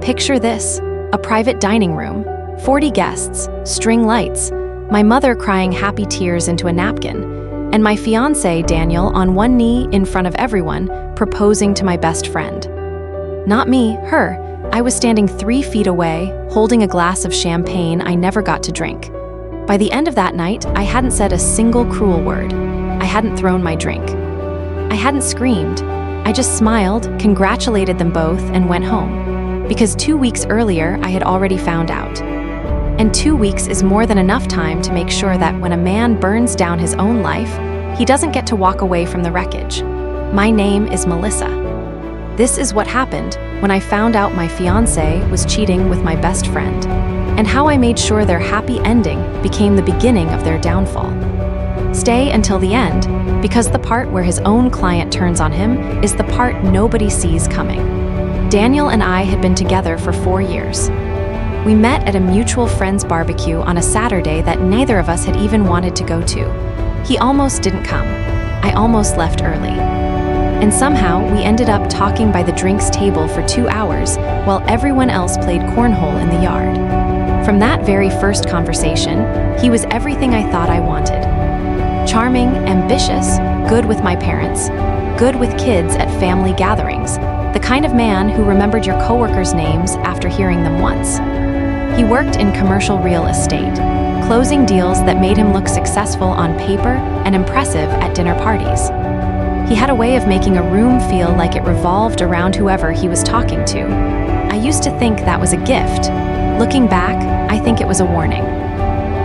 Picture this, a private dining room, 40 guests, string lights, my mother crying happy tears into a napkin, and my fiancé, Daniel, on one knee in front of everyone, proposing to my best friend. Not me, her. I was standing 3 feet away, holding a glass of champagne I never got to drink. By the end of that night, I hadn't said a single cruel word. I hadn't thrown my drink. I hadn't screamed. I just smiled, congratulated them both, and went home. Because 2 weeks earlier, I had already found out. And 2 weeks is more than enough time to make sure that when a man burns down his own life, he doesn't get to walk away from the wreckage. My name is Melissa. This is what happened when I found out my fiancé was cheating with my best friend, and how I made sure their happy ending became the beginning of their downfall. Stay until the end, because the part where his own client turns on him is the part nobody sees coming. Daniel and I had been together for 4 years. We met at a mutual friend's barbecue on a Saturday that neither of us had even wanted to go to. He almost didn't come. I almost left early. And somehow we ended up talking by the drinks table for 2 hours while everyone else played cornhole in the yard. From that very first conversation, he was everything I thought I wanted. Charming, ambitious, good with my parents, good with kids at family gatherings, the kind of man who remembered your coworkers' names after hearing them once. He worked in commercial real estate, closing deals that made him look successful on paper and impressive at dinner parties. He had a way of making a room feel like it revolved around whoever he was talking to. I used to think that was a gift. Looking back, I think it was a warning.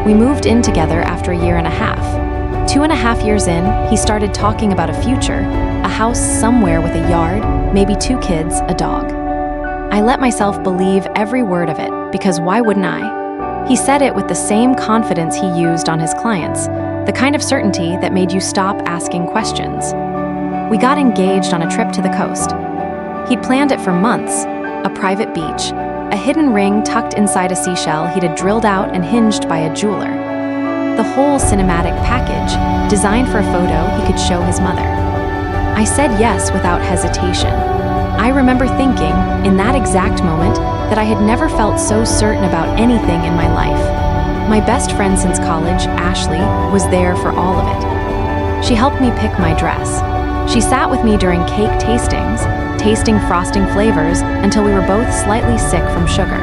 We moved in together after a year and a half. 2.5 years in, he started talking about a future, a house somewhere with a yard, maybe 2 kids, a dog. I let myself believe every word of it, because why wouldn't I? He said it with the same confidence he used on his clients, the kind of certainty that made you stop asking questions. We got engaged on a trip to the coast. He'd planned it for months, a private beach, a hidden ring tucked inside a seashell he'd had drilled out and hinged by a jeweler. The whole cinematic package, designed for a photo he could show his mother. I said yes without hesitation. I remember thinking, in that exact moment, that I had never felt so certain about anything in my life. My best friend since college, Ashley, was there for all of it. She helped me pick my dress. She sat with me during cake tastings, tasting frosting flavors until we were both slightly sick from sugar.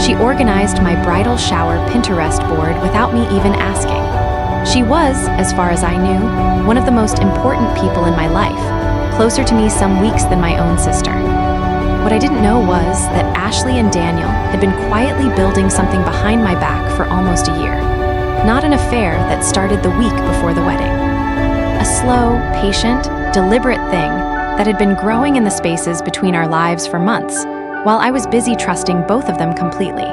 She organized my bridal shower Pinterest board without me even asking. She was, as far as I knew, one of the most important people in my life, closer to me some weeks than my own sister. What I didn't know was that Ashley and Daniel had been quietly building something behind my back for almost a year. Not an affair that started the week before the wedding. A slow, patient, deliberate thing that had been growing in the spaces between our lives for months, while I was busy trusting both of them completely.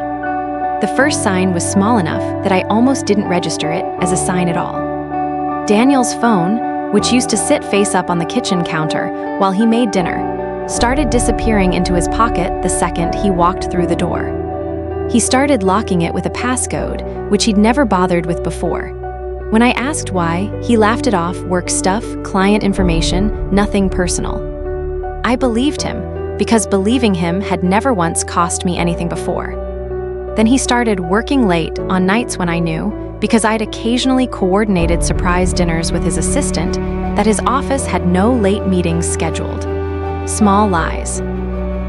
The first sign was small enough that I almost didn't register it as a sign at all. Daniel's phone, which used to sit face up on the kitchen counter while he made dinner, started disappearing into his pocket the second he walked through the door. He started locking it with a passcode, which he'd never bothered with before. When I asked why, he laughed it off: work stuff, client information, nothing personal. I believed him, because believing him had never once cost me anything before. Then he started working late on nights when I knew, because I'd occasionally coordinated surprise dinners with his assistant, that his office had no late meetings scheduled. Small lies.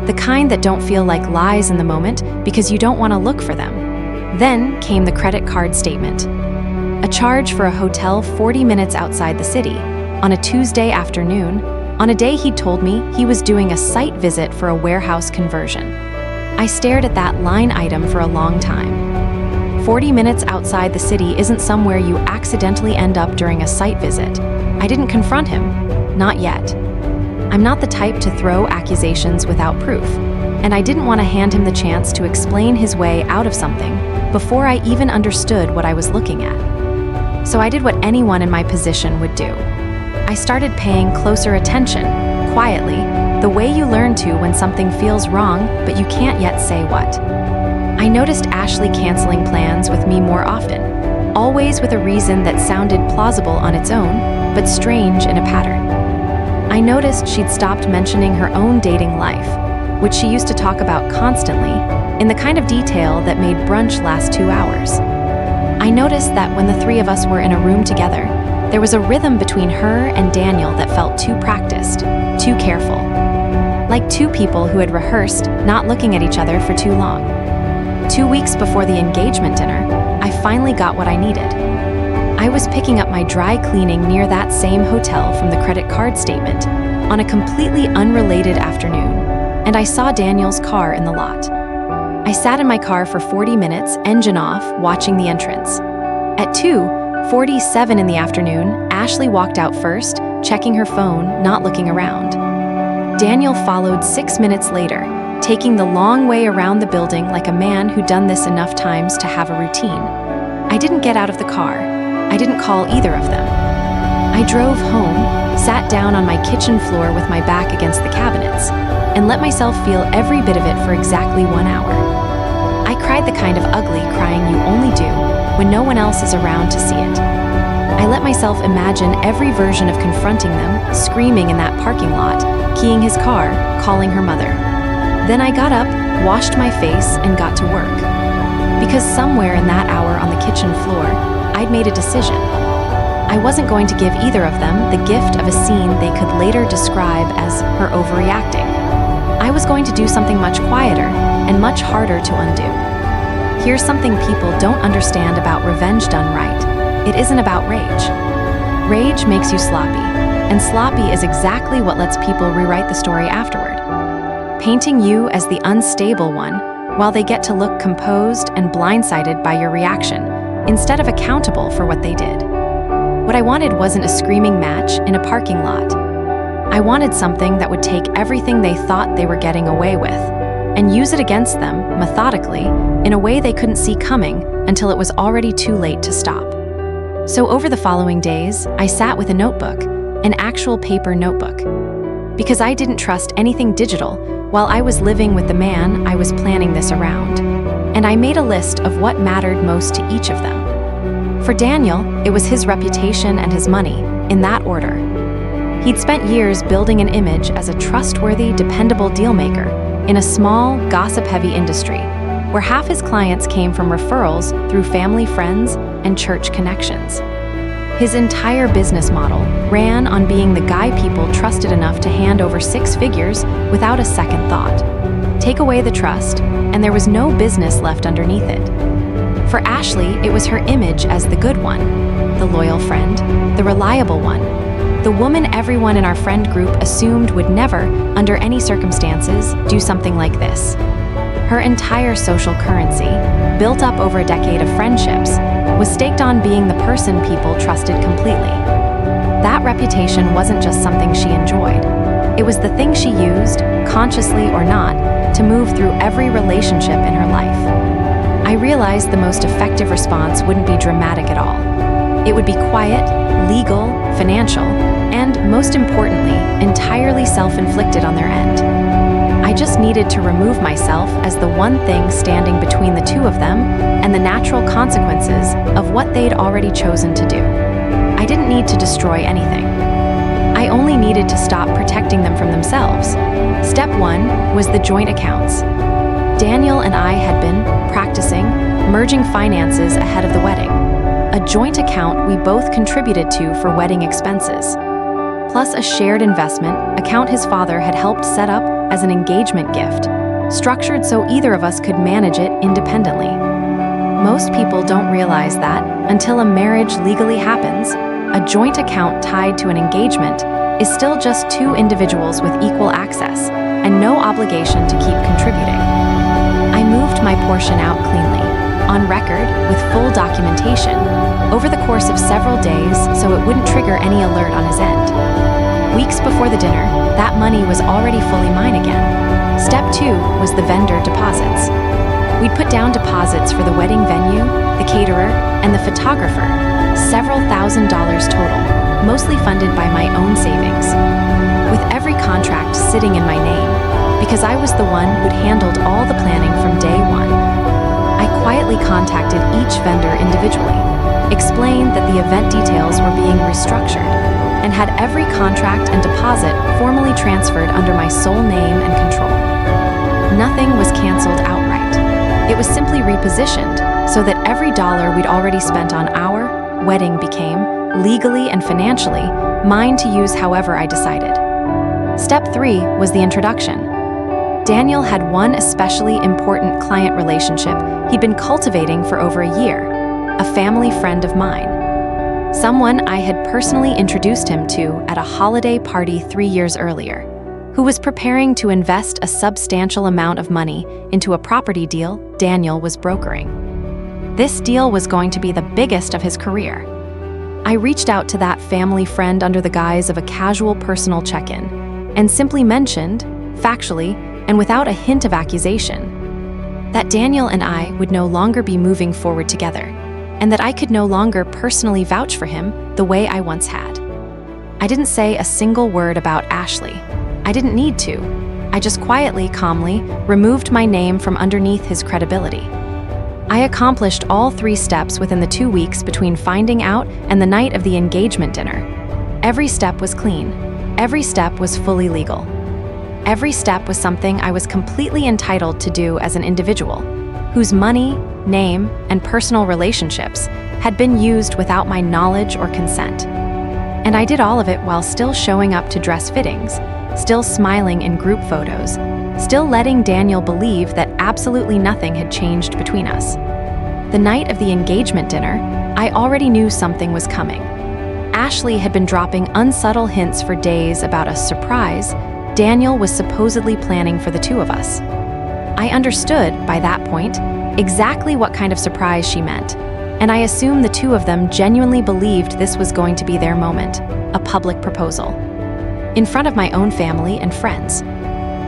The kind that don't feel like lies in the moment because you don't want to look for them. Then came the credit card statement. A charge for a hotel 40 minutes outside the city, on a Tuesday afternoon, on a day he'd told me he was doing a site visit for a warehouse conversion. I stared at that line item for a long time. 40 minutes outside the city isn't somewhere you accidentally end up during a site visit. I didn't confront him. Not yet. I'm not the type to throw accusations without proof, and I didn't want to hand him the chance to explain his way out of something before I even understood what I was looking at. So I did what anyone in my position would do. I started paying closer attention, quietly, the way you learn to when something feels wrong, but you can't yet say what. I noticed Ashley canceling plans with me more often, always with a reason that sounded plausible on its own, but strange in a pattern. I noticed she'd stopped mentioning her own dating life, which she used to talk about constantly, in the kind of detail that made brunch last 2 hours. I noticed that when the three of us were in a room together, there was a rhythm between her and Daniel that felt too practiced, too careful. Like two people who had rehearsed, not looking at each other for too long. 2 weeks before the engagement dinner, I finally got what I needed. I was picking up my dry cleaning near that same hotel from the credit card statement on a completely unrelated afternoon, and I saw Daniel's car in the lot. I sat in my car for 40 minutes, engine off, watching the entrance. At 2:47 in the afternoon, Ashley walked out first, checking her phone, not looking around. Daniel followed 6 minutes later, taking the long way around the building like a man who'd done this enough times to have a routine. I didn't get out of the car. I didn't call either of them. I drove home, sat down on my kitchen floor with my back against the cabinets, and let myself feel every bit of it for exactly 1 hour. I cried the kind of ugly crying you only do when no one else is around to see it. I let myself imagine every version of confronting them, screaming in that parking lot, keying his car, calling her mother. Then I got up, washed my face, and got to work. Because somewhere in that hour on the kitchen floor, I'd made a decision. I wasn't going to give either of them the gift of a scene they could later describe as her overreacting. I was going to do something much quieter and much harder to undo. Here's something people don't understand about revenge done right. It isn't about rage. Rage makes you sloppy, and sloppy is exactly what lets people rewrite the story afterward, painting you as the unstable one while they get to look composed and blindsided by your reaction, instead of accountable for what they did. What I wanted wasn't a screaming match in a parking lot. I wanted something that would take everything they thought they were getting away with and use it against them, methodically, in a way they couldn't see coming until it was already too late to stop. So over the following days, I sat with a notebook, an actual paper notebook, because I didn't trust anything digital while I was living with the man I was planning this around. And I made a list of what mattered most to each of them. For Daniel, it was his reputation and his money, in that order. He'd spent years building an image as a trustworthy, dependable dealmaker in a small, gossip-heavy industry, where half his clients came from referrals through family, friends, and church connections. His entire business model ran on being the guy people trusted enough to hand over 6 figures without a second thought. Take away the trust, and there was no business left underneath it. For Ashley, it was her image as the good one, the loyal friend, the reliable one, the woman everyone in our friend group assumed would never, under any circumstances, do something like this. Her entire social currency, built up over a decade of friendships, was staked on being the person people trusted completely. That reputation wasn't just something she enjoyed. It was the thing she used, consciously or not, to move through every relationship in her life. I realized the most effective response wouldn't be dramatic at all. It would be quiet, legal, financial, and, most importantly, entirely self-inflicted on their end. I just needed to remove myself as the one thing standing between the two of them and the natural consequences of what they'd already chosen to do. I didn't need to destroy anything. I only needed to stop protecting them from themselves. Step 1 was the joint accounts. Daniel and I had been practicing merging finances ahead of the wedding, a joint account we both contributed to for wedding expenses, plus a shared investment account his father had helped set up as an engagement gift, structured so either of us could manage it independently. Most people don't realize that, until a marriage legally happens, a joint account tied to an engagement is still just 2 individuals with equal access and no obligation to keep contributing. I moved my portion out cleanly, on record with full documentation, over the course of several days so it wouldn't trigger any alert on his end. Weeks before the dinner, that money was already fully mine again. Step 2 was the vendor deposits. We'd put down deposits for the wedding venue, the caterer, and the photographer, several $1,000s total, mostly funded by my own savings. With every contract sitting in my name, because I was the one who'd handled all the planning from day one. I quietly contacted each vendor individually, explained that the event details were being restructured, and had every contract and deposit formally transferred under my sole name and control. nothing was canceled outright. It was simply repositioned so that every dollar we'd already spent on our wedding became, legally and financially, mine to use however I decided. Step 3 was the introduction. Daniel had one especially important client relationship he'd been cultivating for over a year, a family friend of mine. Someone I had personally introduced him to at a holiday party 3 years earlier, who was preparing to invest a substantial amount of money into a property deal Daniel was brokering. This deal was going to be the biggest of his career. I reached out to that family friend under the guise of a casual personal check-in and simply mentioned, factually and without a hint of accusation, that Daniel and I would no longer be moving forward together, and that I could no longer personally vouch for him the way I once had. I didn't say a single word about Ashley. I didn't need to. I just quietly, calmly removed my name from underneath his credibility. I accomplished all 3 steps within the 2 weeks between finding out and the night of the engagement dinner. Every step was clean. Every step was fully legal. Every step was something I was completely entitled to do as an individual, whose money, name, and personal relationships had been used without my knowledge or consent. And I did all of it while still showing up to dress fittings, still smiling in group photos, still letting Daniel believe that absolutely nothing had changed between us. The night of the engagement dinner, I already knew something was coming. Ashley had been dropping unsubtle hints for days about a surprise Daniel was supposedly planning for the 2 of us. I understood, by that point, exactly what kind of surprise she meant, and I assumed the 2 of them genuinely believed this was going to be their moment, a public proposal, in front of my own family and friends.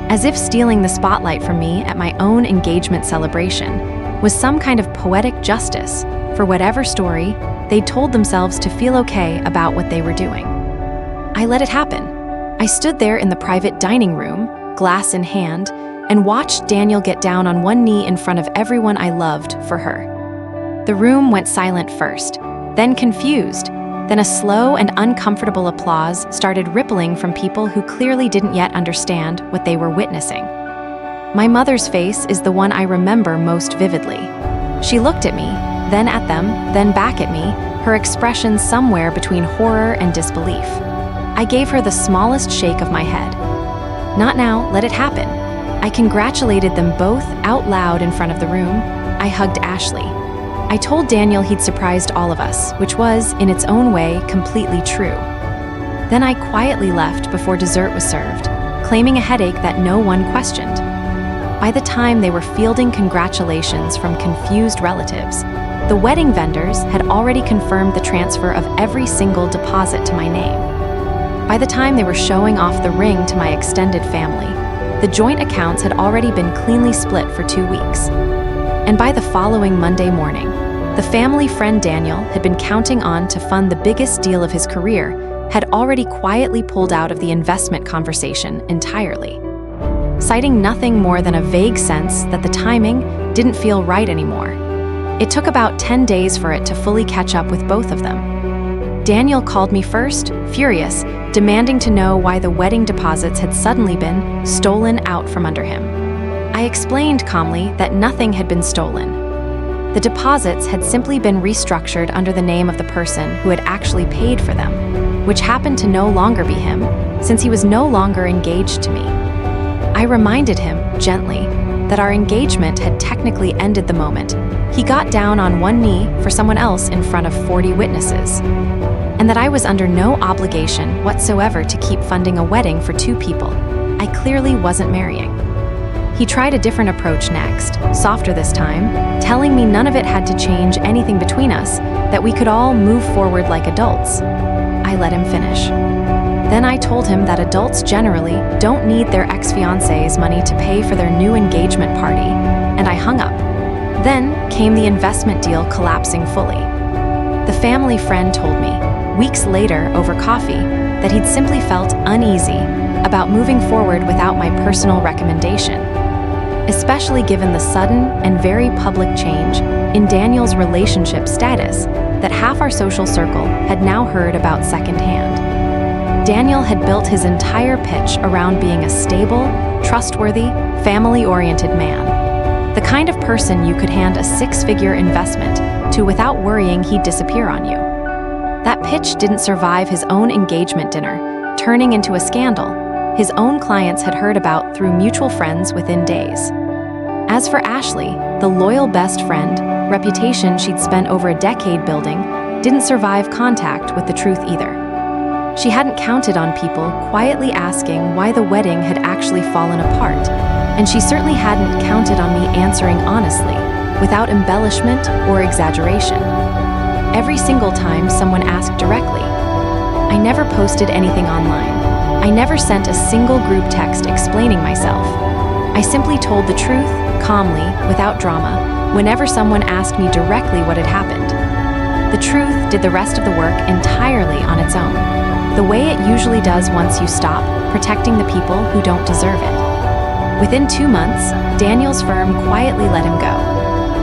As if stealing the spotlight from me at my own engagement celebration was some kind of poetic justice for whatever story they'd told themselves to feel okay about what they were doing. I let it happen. I stood there in the private dining room, glass in hand, and watched Daniel get down on one knee in front of everyone I loved for her. The room went silent first, then confused, then a slow and uncomfortable applause started rippling from people who clearly didn't yet understand what they were witnessing. My mother's face is the one I remember most vividly. She looked at me, then at them, then back at me, her expression somewhere between horror and disbelief. I gave her the smallest shake of my head. Not now, let it happen. I congratulated them both out loud in front of the room. I hugged Ashley. I told Daniel he'd surprised all of us, which was, in its own way, completely true. Then I quietly left before dessert was served, claiming a headache that no one questioned. By the time they were fielding congratulations from confused relatives, the wedding vendors had already confirmed the transfer of every single deposit to my name. By the time they were showing off the ring to my extended family, the joint accounts had already been cleanly split for 2 weeks. And by the following Monday morning, the family friend Daniel had been counting on to fund the biggest deal of his career had already quietly pulled out of the investment conversation entirely, citing nothing more than a vague sense that the timing didn't feel right anymore. It took about 10 days for it to fully catch up with both of them. Daniel called me first, furious, demanding to know why the wedding deposits had suddenly been stolen out from under him. I explained calmly that nothing had been stolen. The deposits had simply been restructured under the name of the person who had actually paid for them, which happened to no longer be him, since he was no longer engaged to me. I reminded him, gently, that our engagement had technically ended the moment he got down on one knee for someone else in front of 40 witnesses, and that I was under no obligation whatsoever to keep funding a wedding for 2 people I clearly wasn't marrying. He tried a different approach next, softer this time, telling me none of it had to change anything between us, that we could all move forward like adults. I let him finish. Then I told him that adults generally don't need their ex-fiancé's money to pay for their new engagement party, and I hung up. Then came the investment deal collapsing fully. The family friend told me, weeks later over coffee, that he'd simply felt uneasy about moving forward without my personal recommendation, especially given the sudden and very public change in Daniel's relationship status that half our social circle had now heard about secondhand. Daniel had built his entire pitch around being a stable, trustworthy, family-oriented man. The kind of person you could hand a six-figure investment to without worrying he'd disappear on you. That pitch didn't survive his own engagement dinner, turning into a scandal his own clients had heard about through mutual friends within days. As for Ashley, the loyal best friend, reputation she'd spent over a decade building, didn't survive contact with the truth either. She hadn't counted on people quietly asking why the wedding had actually fallen apart, and she certainly hadn't counted on me answering honestly, without embellishment or exaggeration. Every single time someone asked directly, I never posted anything online. I never sent a single group text explaining myself. I simply told the truth, calmly, without drama, whenever someone asked me directly what had happened. The truth did the rest of the work entirely on its own, the way it usually does once you stop protecting the people who don't deserve it. Within 2 months, Daniel's firm quietly let him go,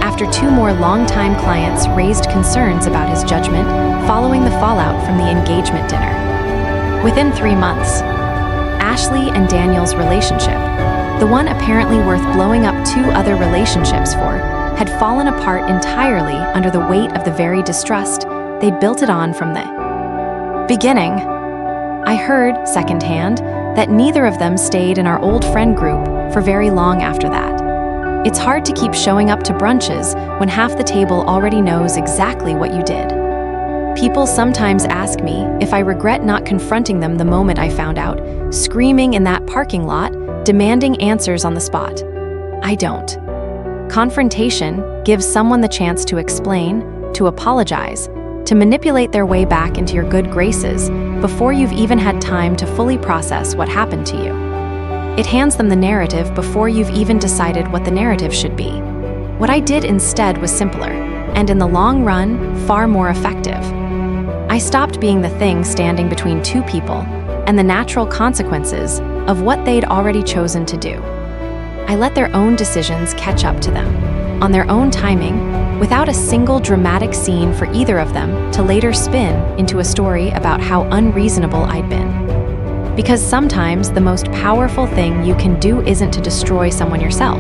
after 2 more longtime clients raised concerns about his judgment following the fallout from the engagement dinner. Within 3 months, Ashley and Daniel's relationship, the one apparently worth blowing up 2 other relationships for, had fallen apart entirely under the weight of the very distrust they'd built it on from the beginning. I heard, secondhand, that neither of them stayed in our old friend group for very long after that. It's hard to keep showing up to brunches when half the table already knows exactly what you did. People sometimes ask me if I regret not confronting them the moment I found out, screaming in that parking lot, demanding answers on the spot. I don't. Confrontation gives someone the chance to explain, to apologize, to manipulate their way back into your good graces before you've even had time to fully process what happened to you. It hands them the narrative before you've even decided what the narrative should be. What I did instead was simpler, and in the long run, far more effective. I stopped being the thing standing between 2 people and the natural consequences of what they'd already chosen to do. I let their own decisions catch up to them, on their own timing, without a single dramatic scene for either of them to later spin into a story about how unreasonable I'd been. Because sometimes the most powerful thing you can do isn't to destroy someone yourself.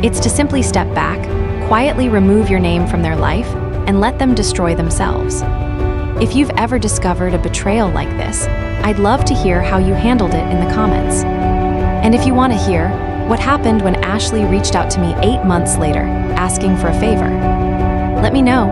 It's to simply step back, quietly remove your name from their life, and let them destroy themselves. If you've ever discovered a betrayal like this, I'd love to hear how you handled it in the comments. And if you want to hear what happened when Ashley reached out to me 8 months later, asking for a favor, let me know.